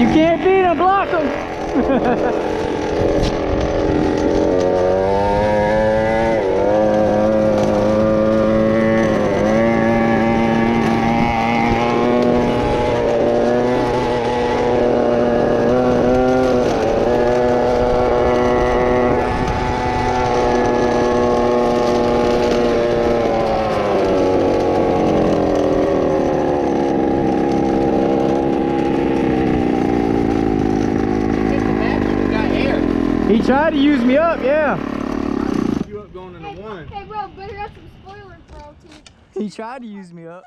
You can't beat them, block them. He tried to use me up, yeah. You up going into one. Hey bro, better have some spoilers, bro. He tried to use me up.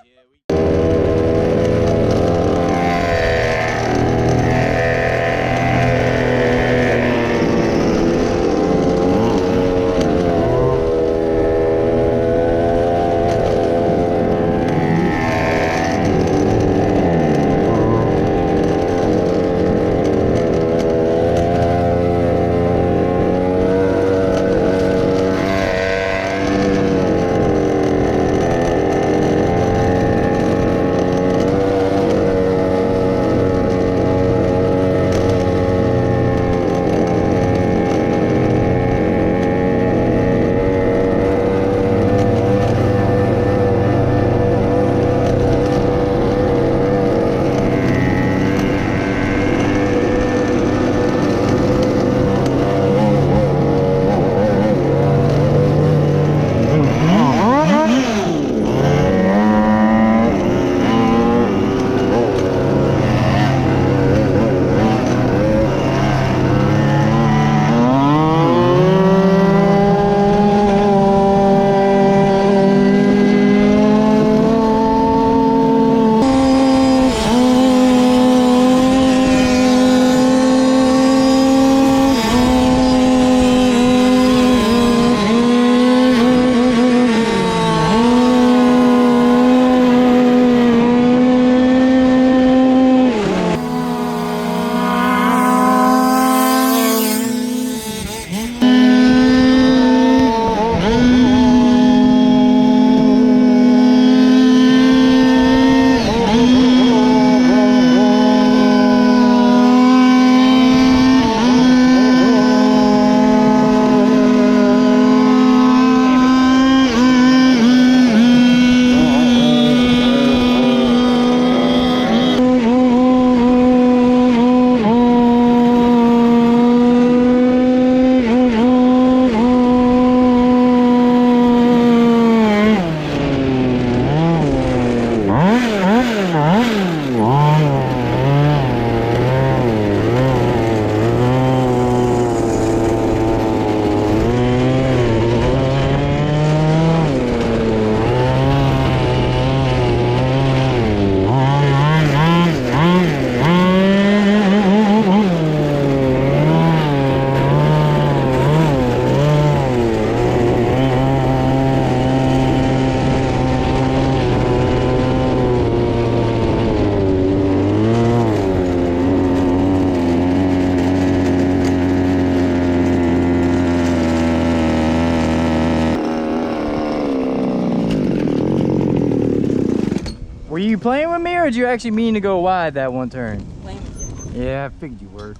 Were you playing with me or did you actually mean to go wide that one turn? Playing with you. Yeah, I figured you were.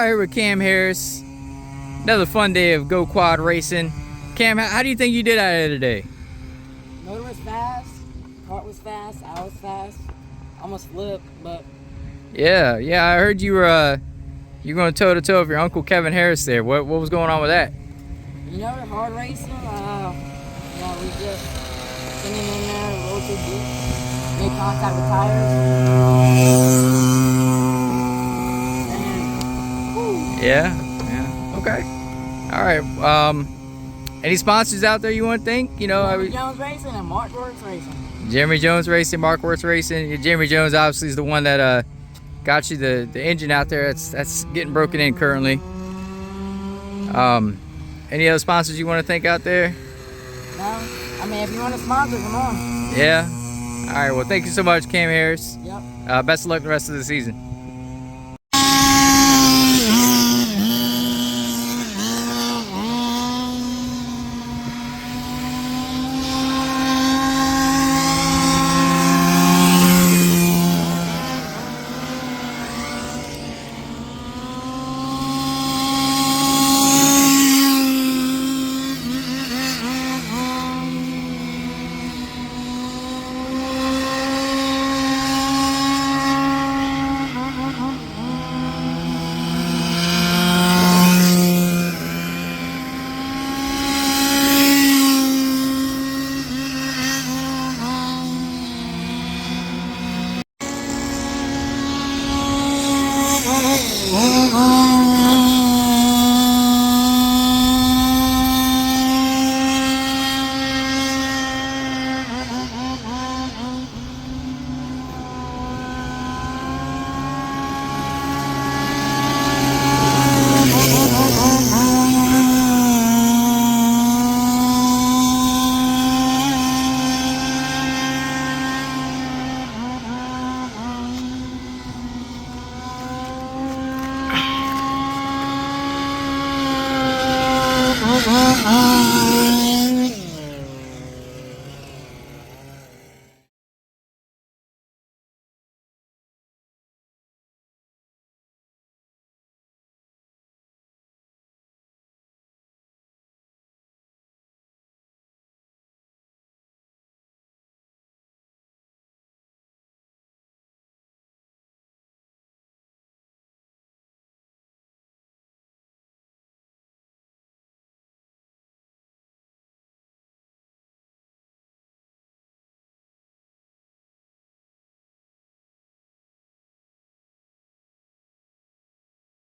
here with Cam Harris. Another fun day of GoQuad Racing. Cam, how do you think you did out here today? Motor was fast, cart was fast, I was fast. Almost flipped, but Yeah, I heard you were going toe to toe with your uncle Kevin Harris there. What was going on with that? you know, hard racing. We just sitting in there, rolled too deep, made contact with tires. And, Yeah. Okay. All right. Any sponsors out there you want to thank? You know, Jeremy Jones Racing and Mark Works Racing. Jeremy Jones Racing, Mark Works Racing. Jeremy Jones obviously is the one that got you the engine out there. That's getting broken in currently. Any other sponsors you want to thank out there? No, I mean if you want to sponsor, come on. Yeah. All right. Well, thank you so much, Cam Harris. Yep. Best of luck the rest of the season.